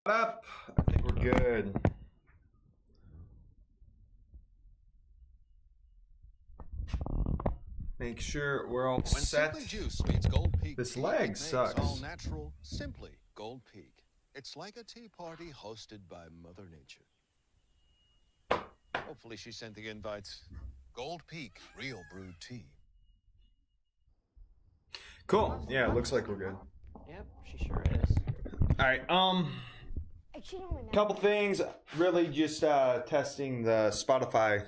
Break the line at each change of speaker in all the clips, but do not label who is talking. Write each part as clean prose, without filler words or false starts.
Up. I think we're good. Make sure we're all set.
Simply Juice meets Gold Peak.
This leg sucks.
All natural, simply Gold Peak. It's like a tea party hosted by Mother Nature. Hopefully she sent the invites. Gold Peak, real brewed tea.
Cool. Yeah, it looks like we're good.
Yep, she sure is.
All right. Couple things. Really just testing the Spotify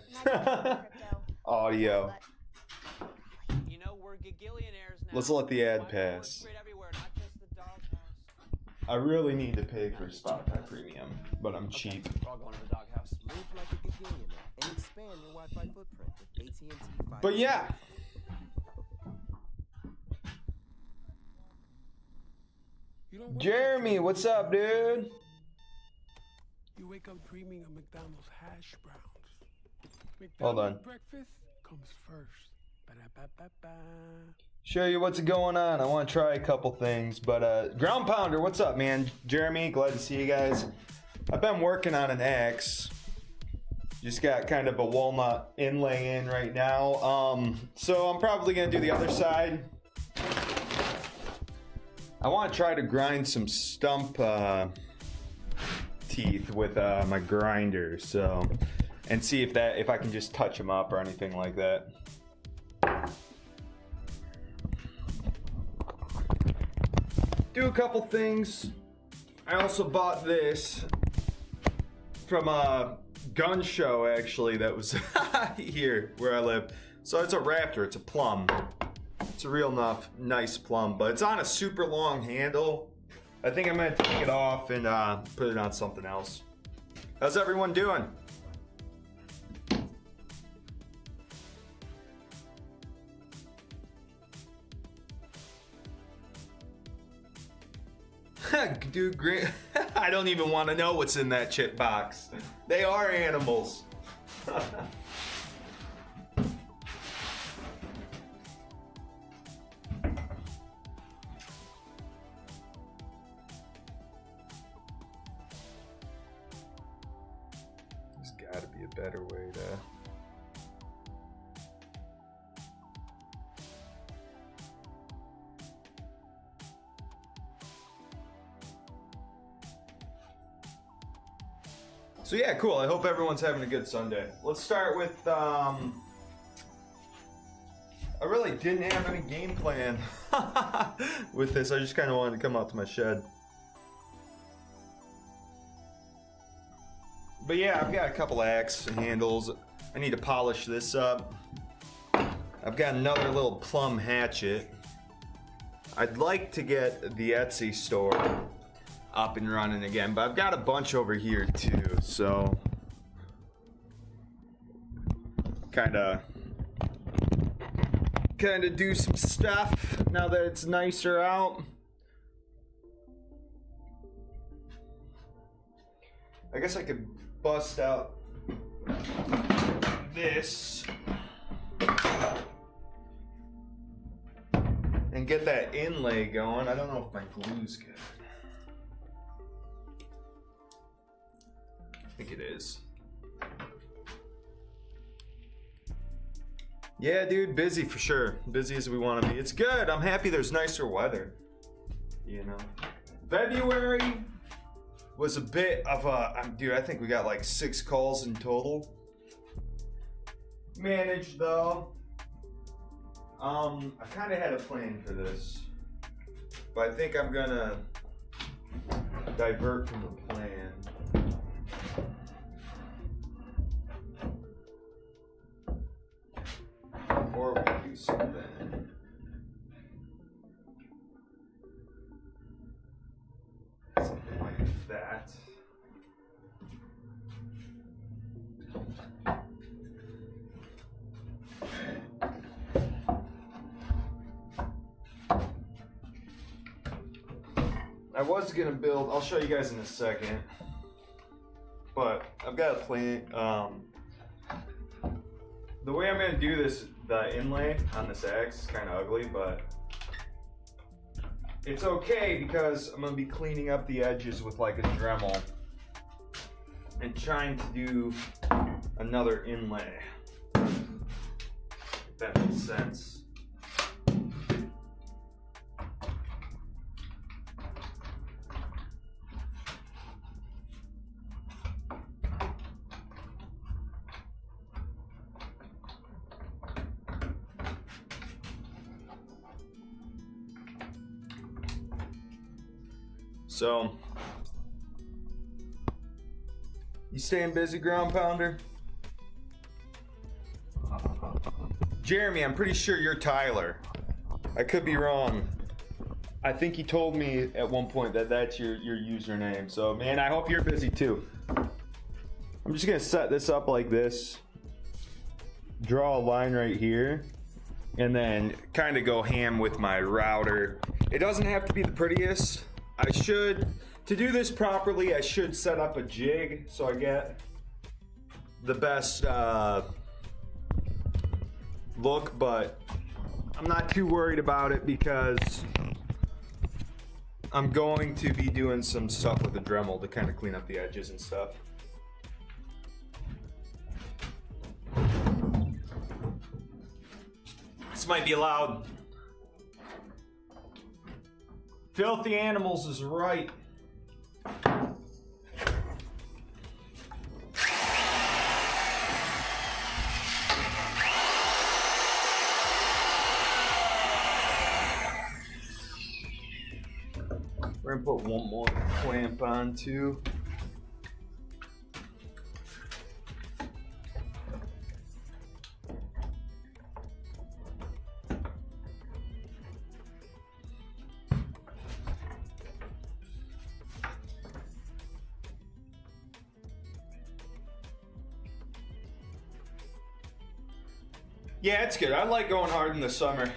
audio.
You know, we're gigillionaires now.
Let's let the ad pass. I really need to pay for Spotify Premium, but I'm cheap. But yeah. Jeremy, what's up, dude?
You wake up dreaming of McDonald's hash browns.
Hold on.
Breakfast comes first. Ba-da-ba-ba-ba.
Show you what's going on. I want to try a couple things, but Ground Pounder, what's up, man? Jeremy, glad to see you guys. I've been working on an X. Just got kind of a walnut inlay in right now. So I'm probably gonna do the other side. I want to try to grind some stump teeth with my grinder, so, and see if I can just touch them up or anything like that. Do a couple things. I also bought this from a gun show, actually, that was here where I live. So it's a Raptor, it's a plum. It's a real nice plum, but it's on a super long handle. I think I'm gonna take it off and put it on something else. How's everyone doing? Dude, great. I don't even want to know what's in that chip box. They are animals. There's got to be a better way to... So yeah, cool. I hope everyone's having a good Sunday. Let's start with, I really didn't have any game plan with this. I just kind of wanted to come out to my shed. But yeah, I've got a couple axe handles. I need to polish this up. I've got another little plum hatchet. I'd like to get the Etsy store up and running again, but I've got a bunch over here too, so kind of do some stuff now that it's nicer out. I guess I could bust out this and get that inlay going. I don't know if my glue's good. I think it is. Yeah, dude, busy for sure. Busy as we want to be. It's good. I'm happy there's nicer weather. You know, February was a bit of a, dude, I think we got like 6 calls in total. Managed though. I kind of had a plan for this, but I think I'm gonna divert from the plan. Or we do something. Something like that. I was gonna build, I'll show you guys in a second, but I've got a plan. The way I'm gonna do this, the inlay on this axe is kind of ugly, but it's okay because I'm gonna be cleaning up the edges with like a Dremel and trying to do another inlay. If that makes sense. So, you staying busy, ground pounder? Jeremy, I'm pretty sure you're Tyler. I could be wrong. I think he told me at one point that that's your username. So, man, I hope you're busy too. I'm just gonna set this up like this. Draw a line right here. And then kind of go ham with my router. It doesn't have to be the prettiest. To do this properly, I should set up a jig so I get the best look, but I'm not too worried about it because I'm going to be doing some stuff with the Dremel to kind of clean up the edges and stuff. This might be loud. Filthy Animals is right. We're gonna put one more clamp on too. Yeah, it's good. I like going hard in the summer.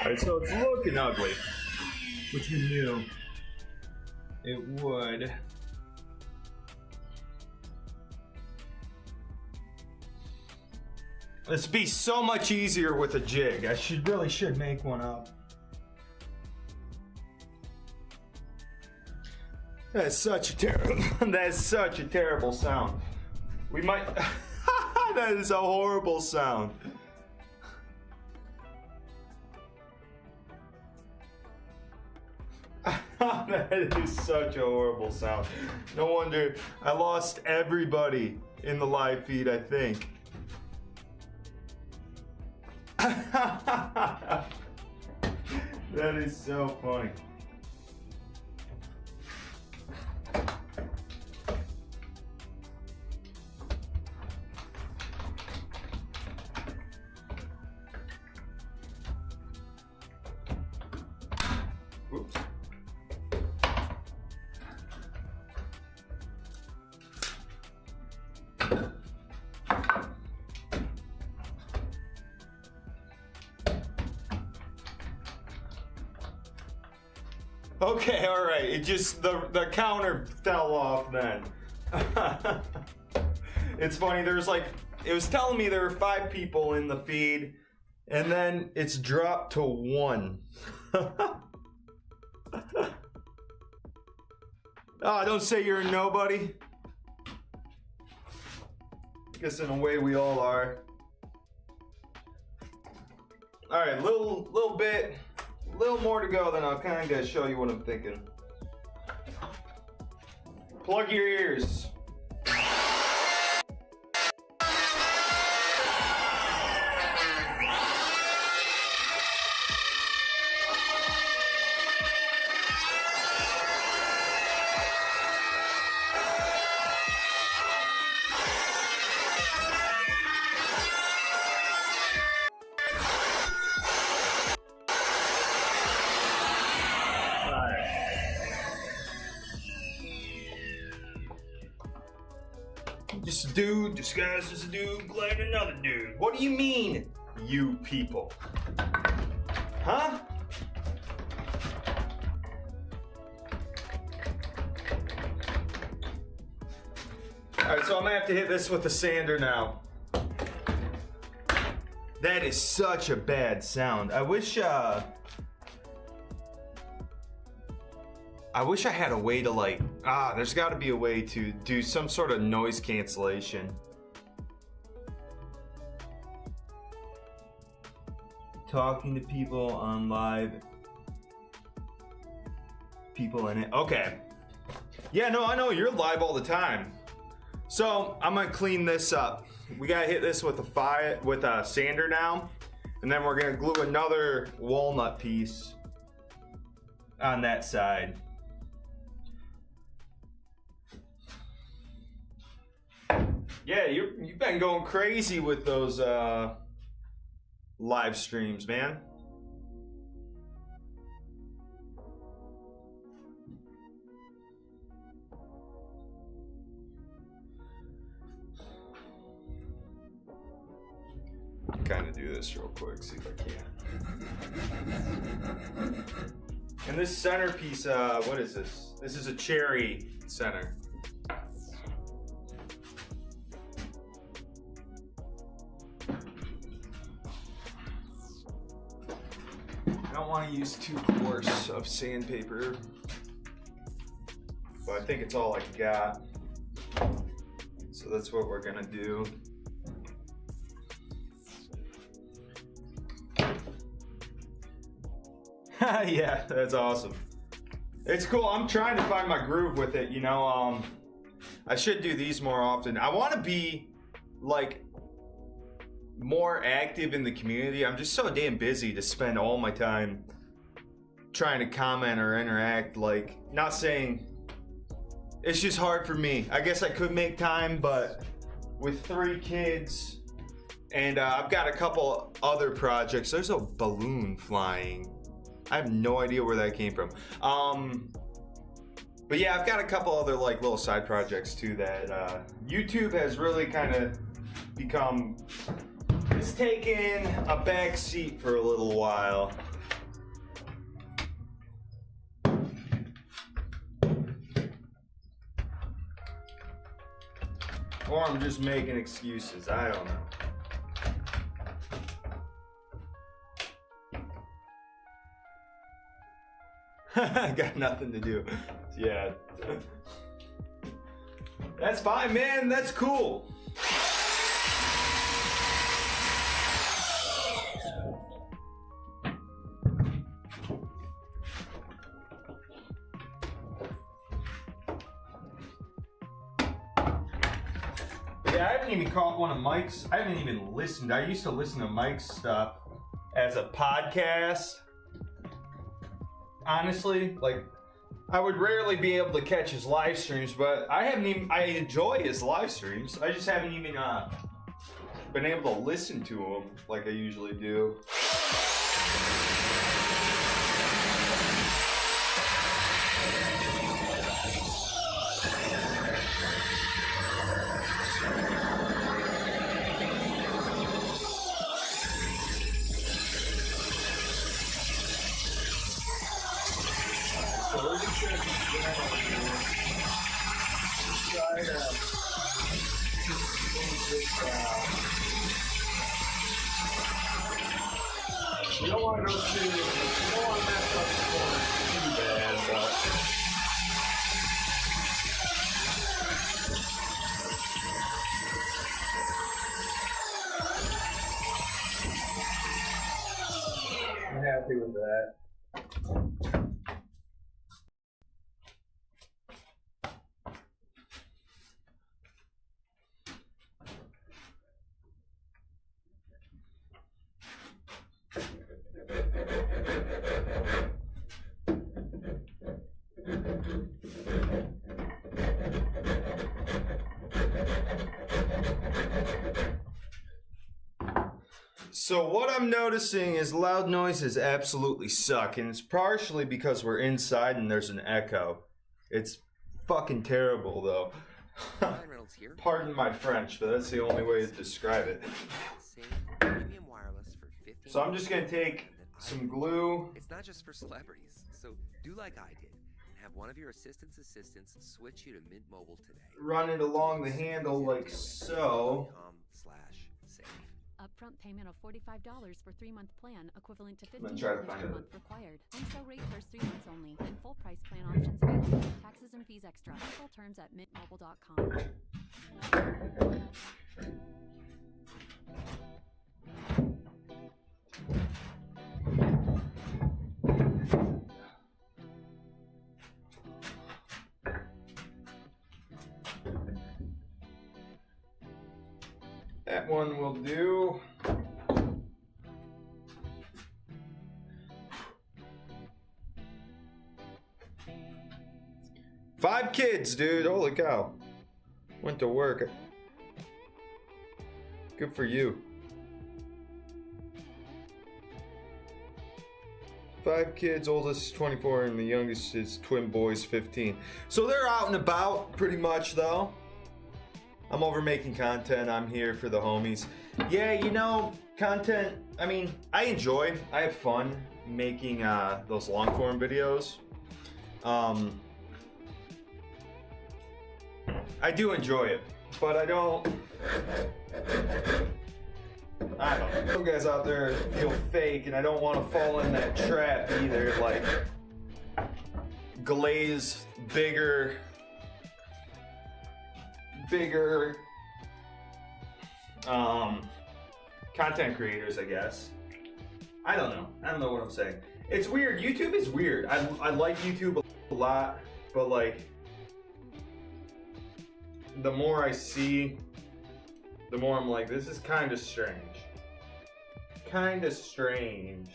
Alright, so it's looking ugly, which we knew it would. This would be so much easier with a jig. I really should make one up. That's such a terrible sound. We might. That is a horrible sound. That is such a horrible sound. No wonder I lost everybody in the live feed, I think. That is so funny. Oops. Okay, all right. It just the counter fell off then. It's funny. There's like it was telling me there were 5 people in the feed, and then it's dropped to 1. Ah, don't say you're a nobody. Guess in a way we all are. All right, little more to go, then I'll kind of show you what I'm thinking. Plug your ears. Just a dude disguised as a dude playing another dude. What do you mean, you people? Huh? Alright, so I'm gonna have to hit this with the sander now. That is such a bad sound. I wish I had a way to like, there's gotta be a way to do some sort of noise cancellation. Talking to people on live. People in it. Okay. Yeah, no, I know you're live all the time. So I'm gonna clean this up. We gotta hit this with a sander now. And then we're gonna glue another walnut piece on that side. Yeah, you've been going crazy with those live streams, man. Kind of do this real quick, see if I can. And this centerpiece, what is this? This is a cherry center. I don't want to use too coarse of sandpaper, but I think it's all I got. So that's what we're gonna do. Yeah, that's awesome. It's cool. I'm trying to find my groove with it, you know. I should do these more often. I want to be like more active in the community. I'm just so damn busy to spend all my time trying to comment or interact. Like, not saying it's just hard for me. I guess I could make time, but with 3 kids and I've got a couple other projects. There's a balloon flying. I have no idea where that came from. But yeah, I've got a couple other like little side projects too that YouTube has really kind of become, it's taken a back seat for a little while. Or I'm just making excuses, I don't know. I got nothing to do. Yeah. That's fine, man. That's cool. Yeah, I haven't even caught one of Mike's. I haven't even listened. I used to listen to Mike's stuff as a podcast. Honestly, like, I would rarely be able to catch his live streams, but I enjoy his live streams. I just haven't even been able to listen to them like I usually do. You don't want to go too, you don't want to mess up the corners too bad, but I'm happy with that. So what I'm noticing is loud noises absolutely suck, and it's partially because we're inside and there's an echo. It's fucking terrible though. Pardon my French, but that's the only way to describe it. So I'm just gonna take some glue.
It's not just for celebrities, so do like I did and have one of your assistants switch you to Mint Mobile today.
Run it along the handle like so.
/save.
Upfront payment of $45 for 3-month plan, equivalent to
I'm gonna try to
$15
find
per
it.
month required. Wholesale rate first 3 months only, and full price plan options available. Taxes and fees extra. Full terms at mintmobile.com.
That one will do. Five kids, dude. Holy cow. Went to work. Good for you. 5 kids, oldest is 24 and the youngest is twin boys, 15. So they're out and about pretty much though. I'm over making content. I'm here for the homies. Yeah, you know, content, I mean, I have fun making those long form videos. I do enjoy it, but I don't know. You guys out there feel fake, and I don't want to fall in that trap either. Like, glaze bigger content creators, I guess. I don't know what I'm saying. It's weird. YouTube is weird. I like YouTube a lot, but like, the more I see, the more I'm like, this is kind of strange. Kind of strange.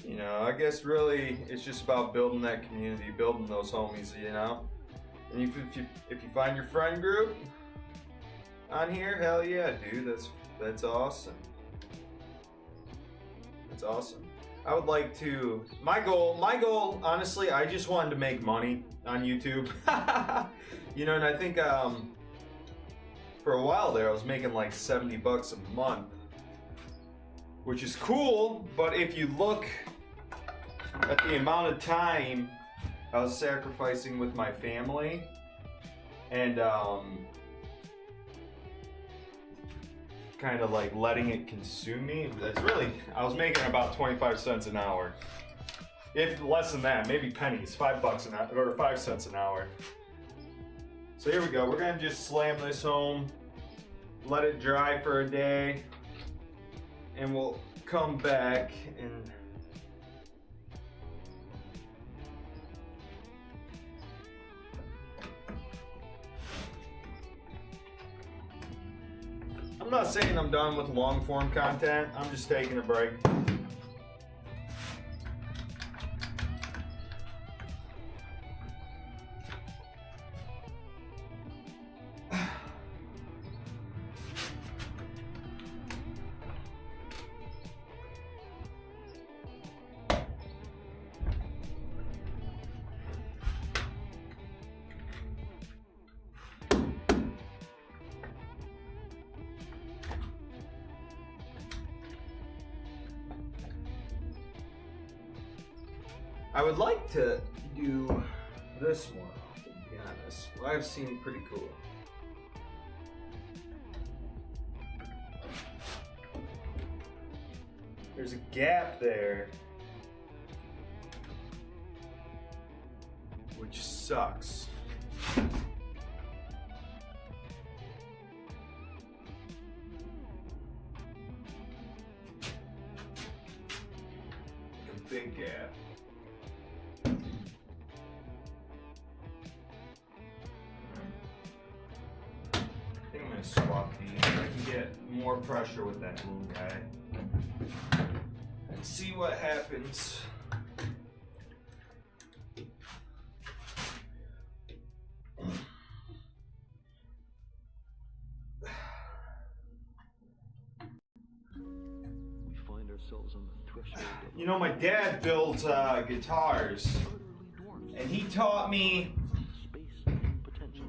You know, I guess really it's just about building that community, building those homies, you know? And if you find your friend group on here, hell yeah, dude, that's awesome. That's awesome. I would like to, my goal, honestly, I just wanted to make money on YouTube. You know, and I think for a while there I was making like $70 a month, which is cool, but if you look at the amount of time I was sacrificing with my family, and kind of like letting it consume me. That's really, I was making about 25 cents an hour. If less than that, maybe pennies, $5 an hour, or 5 cents an hour. So here we go, we're gonna just slam this home, let it dry for a day, and we'll come back and I'm not saying I'm done with long form content, I'm just taking a break. I would like to do this more often, to be honest. Live seemed pretty cool. There's a gap there, which sucks. A big gap. Swap these. I can get more pressure with that little guy. And see what happens.
We find ourselves on the threshold of
You know, my dad builds guitars, and he taught me,
space and potential.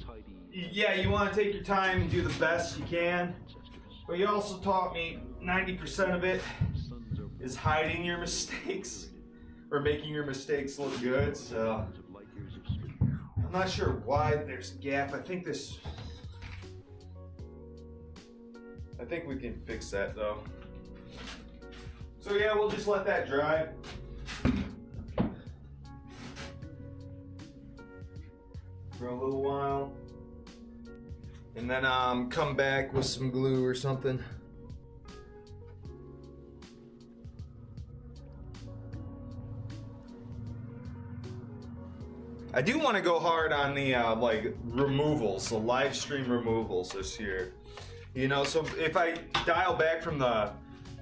Tidy
yeah, you want to take your time and do the best you can,
ancestors.
but he also taught me 90% of it
Suns are
is hiding your mistakes, or making your mistakes look good, so
of light years of speed.
I'm not sure why there's a gap. I think we can fix that though. So yeah, we'll just let that dry. For a little while. And then come back with some glue or something. I do want to go hard on the like removals, the live stream removals this year. You know, so if I dial back from the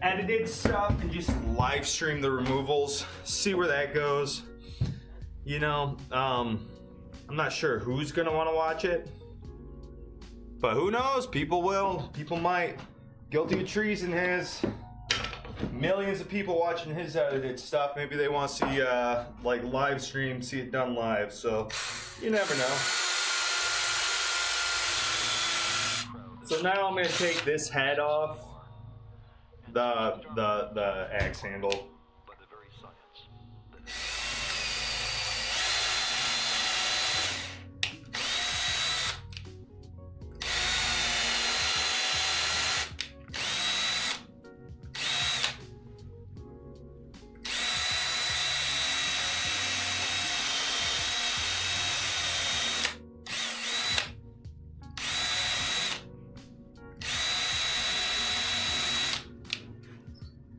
edited stuff and just live stream the removals, see where that goes. You know, I'm not sure who's gonna want to watch it, but who knows? People will. People might. Guilty of Treason has millions of people watching his edited stuff. Maybe they want to see like live stream, see it done live. So you never know. So now I'm gonna take this head off the axe handle.
By the very science that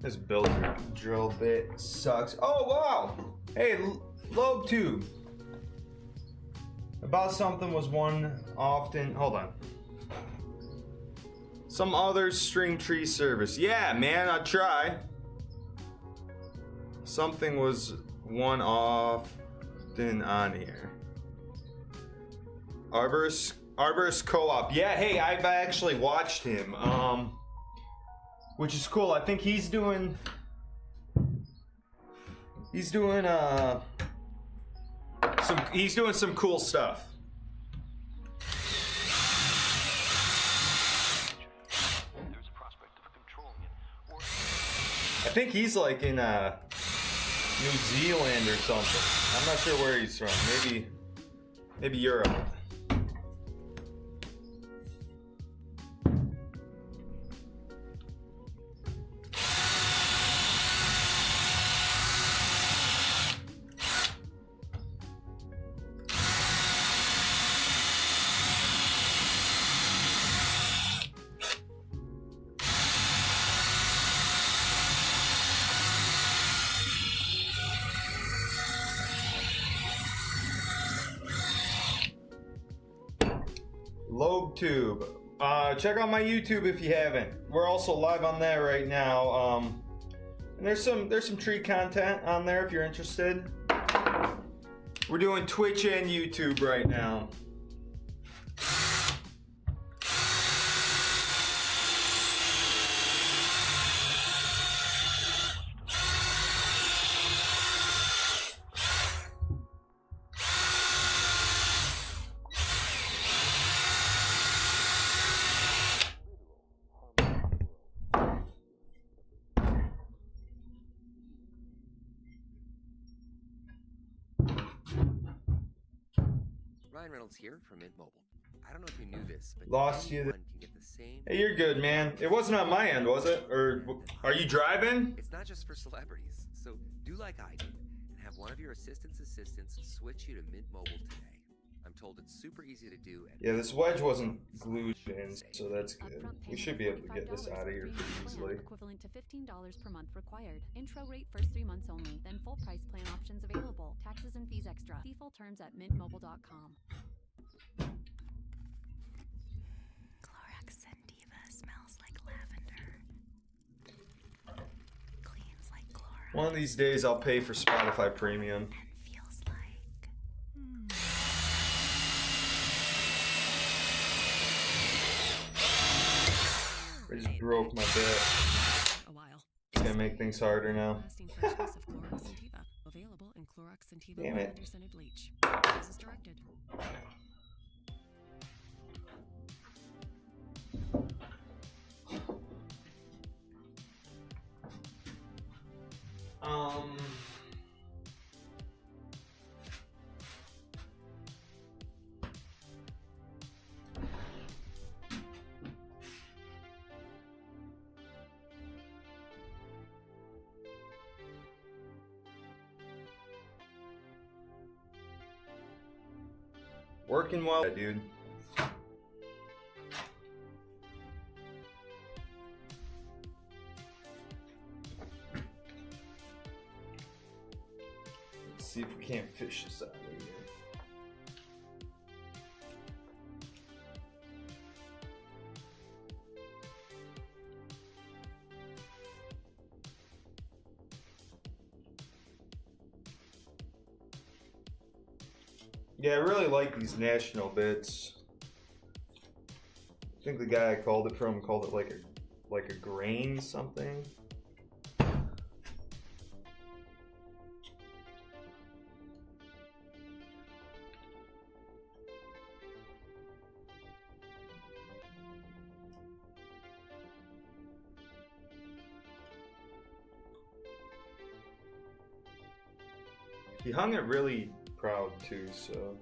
This builder drill bit sucks. Oh wow! Hey, lobe tube. About something was one often. Hold on. Some other string tree service. Yeah, man, I try. Something was one often on here. Arborist Co-op. Yeah, hey, I've actually watched him. Which is cool. I think he's doing some cool stuff.
there's a prospect of controlling it, or
I think he's like in New Zealand or something. I'm not sure where he's from. Maybe Europe. YouTube. Check out my YouTube if you haven't. We're also live on there right now. And there's some treat content on there if you're interested. We're doing Twitch and YouTube right now.
Ryan Reynolds here from Mint Mobile. I don't know if you knew this, but
Lost you.
anyone can get the same.
Hey, you're good, man. It wasn't on my end, was it? Or are you driving?
It's not just for celebrities, so do like I did and have one of your assistants switch you to Mint Mobile today. I'm told it's super easy to do. And
Yeah, this wedge wasn't glued in, so that's good.
Upfront
We
payment
should
of
be able to get
$45
this out of
for
here
three
pretty
month plan,
easily.
equivalent to $15 per month required. Intro rate first 3 months only. Then full price plan options available. Taxes and fees extra. See full terms at mintmobile.com.
Clorox Sentiva smells like lavender. Cleans like Clorox
One of these days I'll pay for Spotify Premium.
and feels like.
I just broke my bit.
A while.
It's gonna make things harder now.
Lasting freshness of Clorox Sentiva. Available in Clorox Sentiva
Damn it.
lavender scented bleach. As is directed.
Working well, dude. Let's see if we can't fish this out of here. Yeah, I really like these national bits. I think the guy I called it from called it like a grain something. He hung it really proud too, so.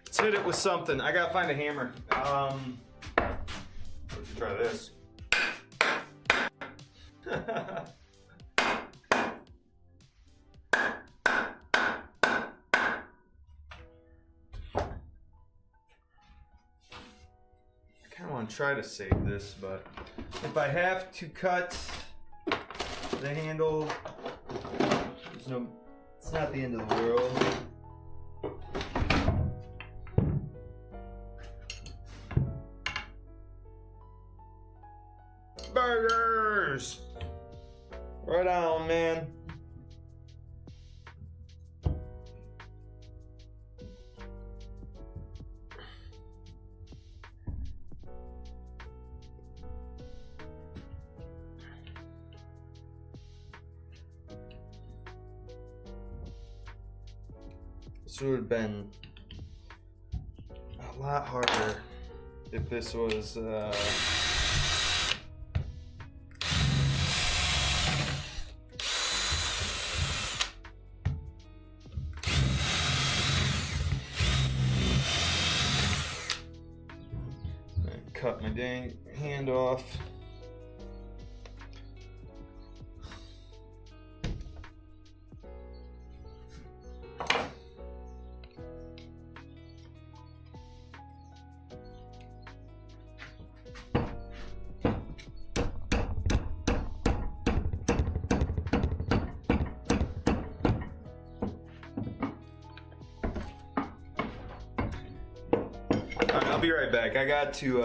Let's hit it with something. I gotta find a hammer. Let's try this. I want to try to save this, but if I have to cut the handle, it's not the end of the world. Burgers! Right on, man. This would have been a lot harder if this was cut my dang hand off. I'll be right back. I got to,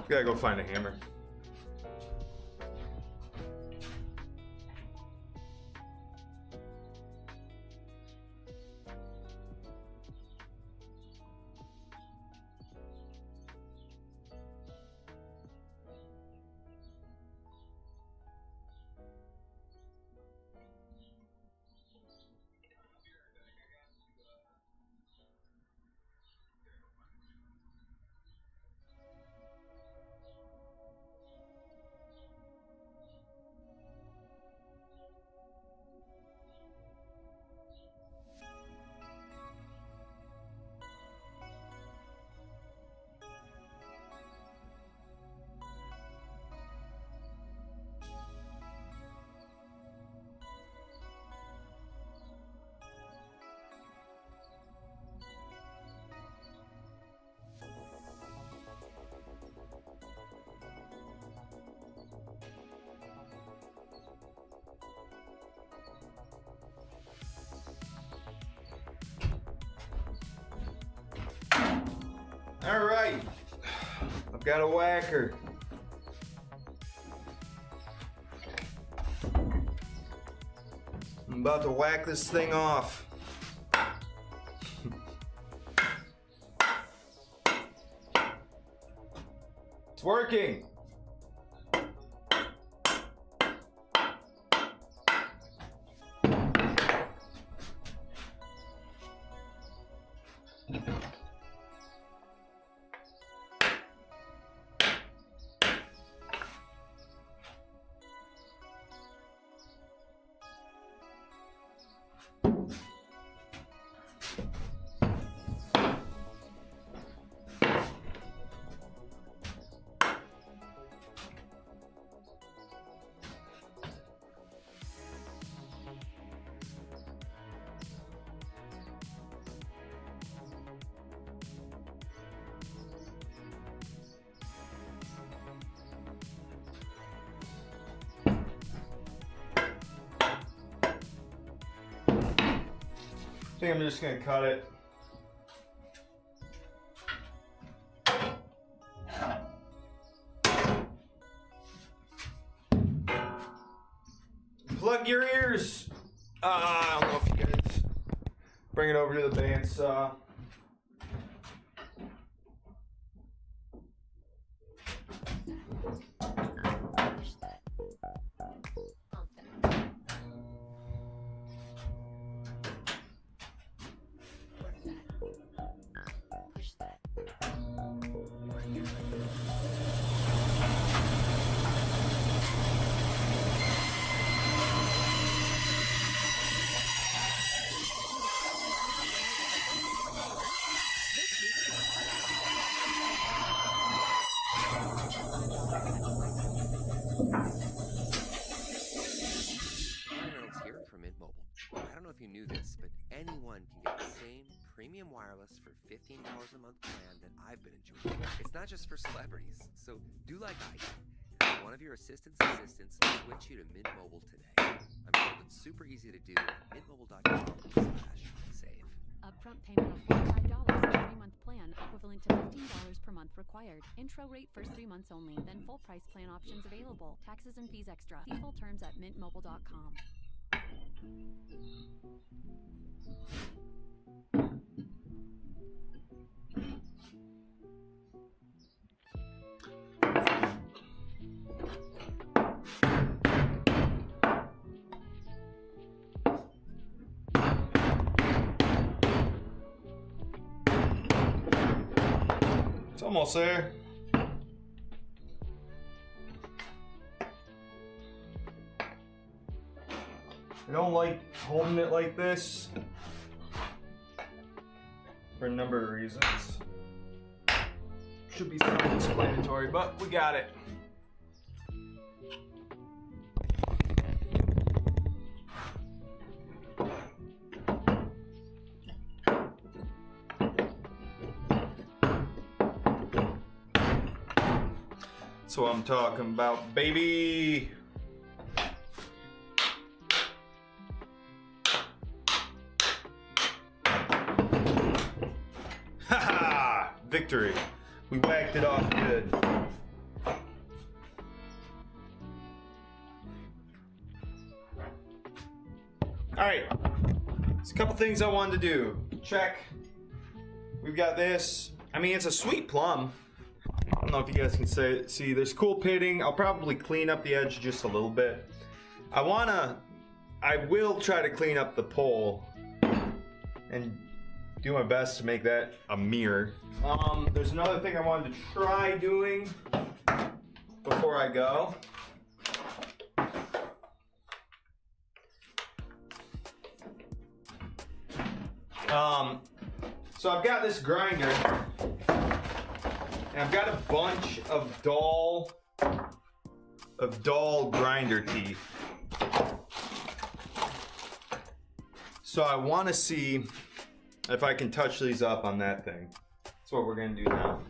gotta go find a hammer. All right, I've got a whacker. I'm about to whack this thing off. It's working. I think I'm just gonna cut it. Plug your ears. I don't know if you guys bring it over to the bandsaw.
If you knew this, but anyone can get the same premium wireless for $15 a month plan that I've been enjoying. It's not just for celebrities, so do like I do. Have one of your assistants switch you to Mint Mobile today. I'm told it's super easy to do at mintmobile.com/save.
Upfront payment of $45 for 3-month plan, equivalent to $15 per month required. Intro rate first 3 months only, then full price plan options available. Taxes and fees extra. See full terms at mintmobile.com.
It's almost there. I don't like holding it like this for a number of reasons. Should be self-explanatory, but we got it. That's what I'm talking about, baby. Haha! victory. We whacked it off good. Alright. There's a couple things I wanted to do. Check. We've got this. I mean, it's a sweet plum. I don't know if you guys can see. There's cool pitting. I'll probably clean up the edge just a little bit. I will try to clean up the pole and do my best to make that a mirror. There's another thing I wanted to try doing before I go. So I've got this grinder, and I've got a bunch of dull grinder teeth. So I want to see if I can touch these up on that thing. That's what we're gonna do now.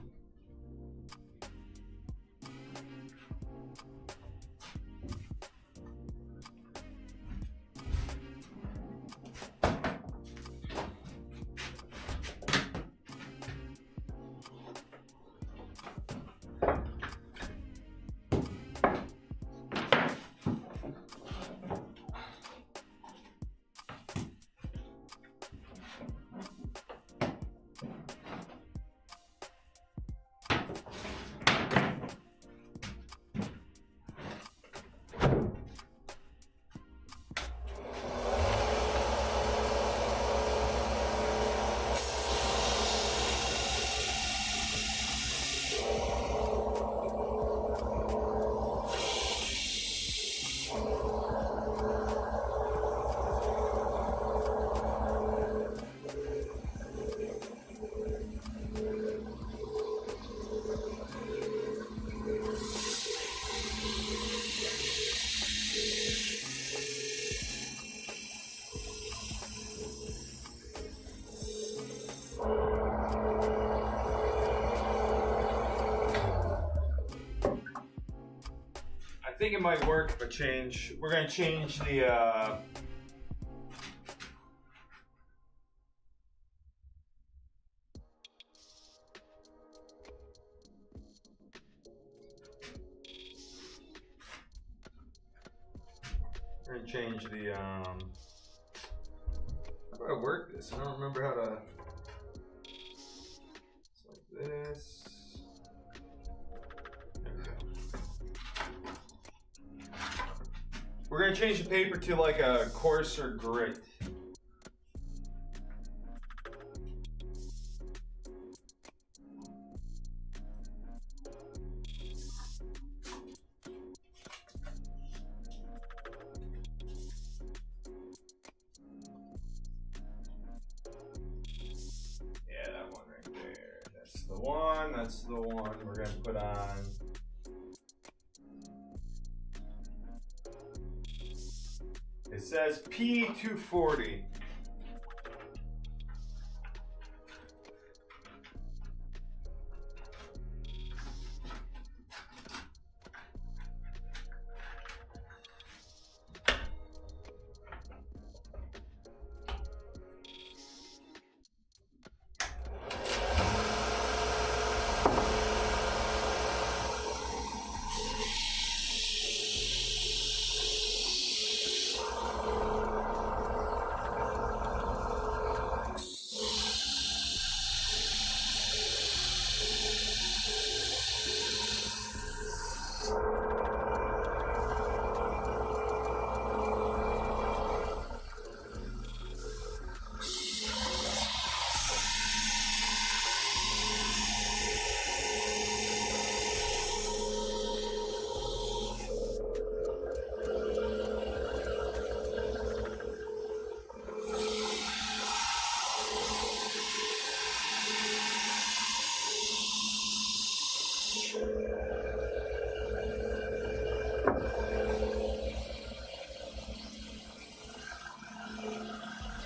I think it might work if I change. We're gonna change the how do I work this? I don't remember how to. It's like this. There we go. We're gonna change the paper to like a coarser grit. Yeah, that one right there. That's the one. That's the one we're gonna put on. It says P240.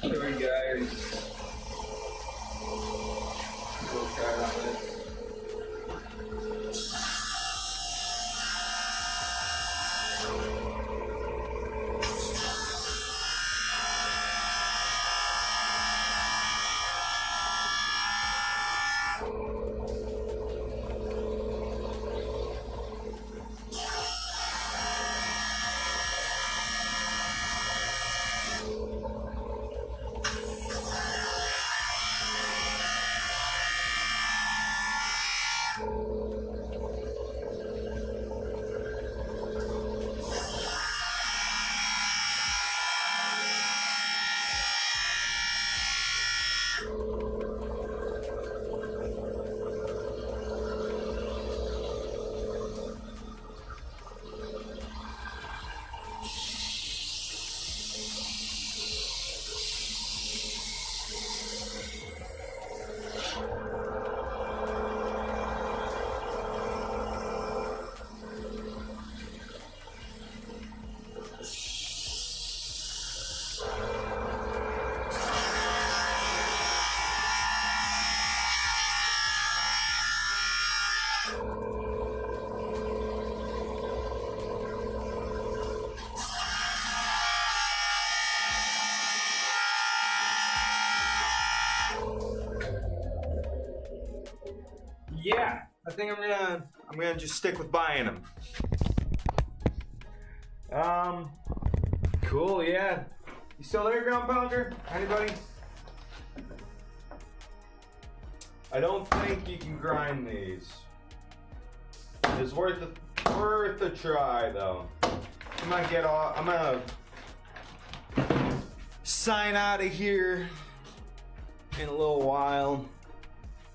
Sorry guys. We'll try on this. think I'm gonna just stick with buying them. Cool, yeah. You still there, Ground Pounder? Anybody? I don't think you can grind these. It's worth a try though. I might get off. I'm gonna sign out of here in a little while.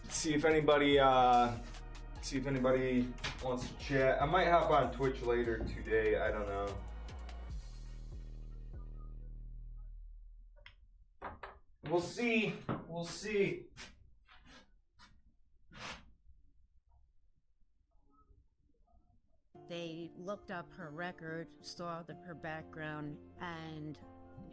See if anybody wants to chat. I might hop on Twitch later today. I don't know. We'll see. We'll see.
They looked up her record, saw her background, and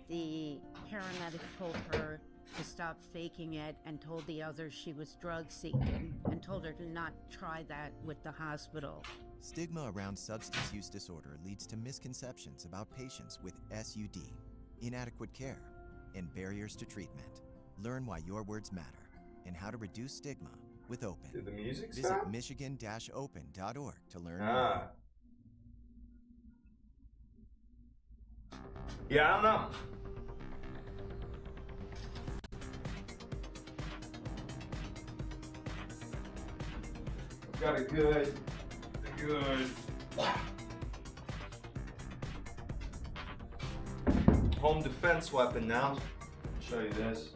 the paramedic told her to stop faking it and told the others she was drug seeking and told her to not try that with the hospital.
Stigma around substance use disorder leads to misconceptions about patients with SUD, inadequate care, and barriers to treatment. Learn why your words matter and how to reduce stigma with Open.
Did the music
Visit
stop?
michigan-open.org to learn more.
Yeah, I don't know. Got a good home defense weapon now. I'll show you this.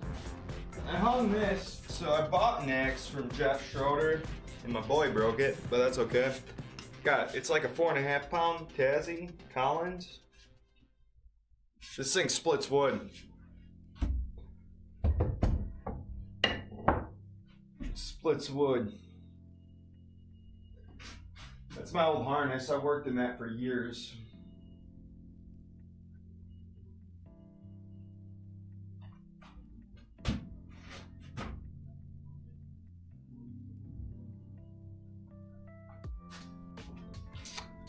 I hung this, so I bought an axe from Jeff Schroeder, and my boy broke it, but that's okay. It's like a 4.5 pound Tassie Collins. This thing splits wood. Splits wood. That's my old harness. I worked in that for years.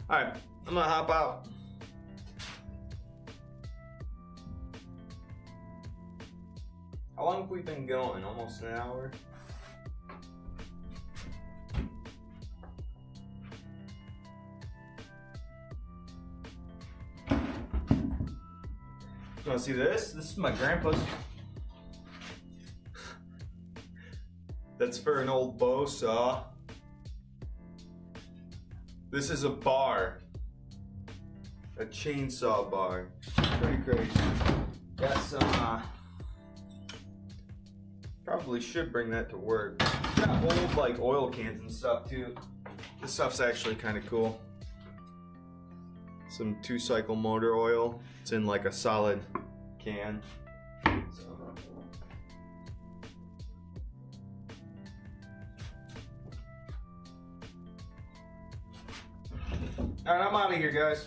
Alright, I'm gonna hop out. How long have we been going? Almost an hour? You wanna see this? This is my grandpa's. That's for an old bow saw. This is a bar. A chainsaw bar. Pretty crazy. Got some, probably should bring that to work. Got old, like, oil cans and stuff, too. This stuff's actually kind of cool. Some 2-cycle motor oil. It's in, like, a solid can. So. Alright, I'm out of here, guys.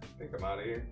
I think I'm out of here.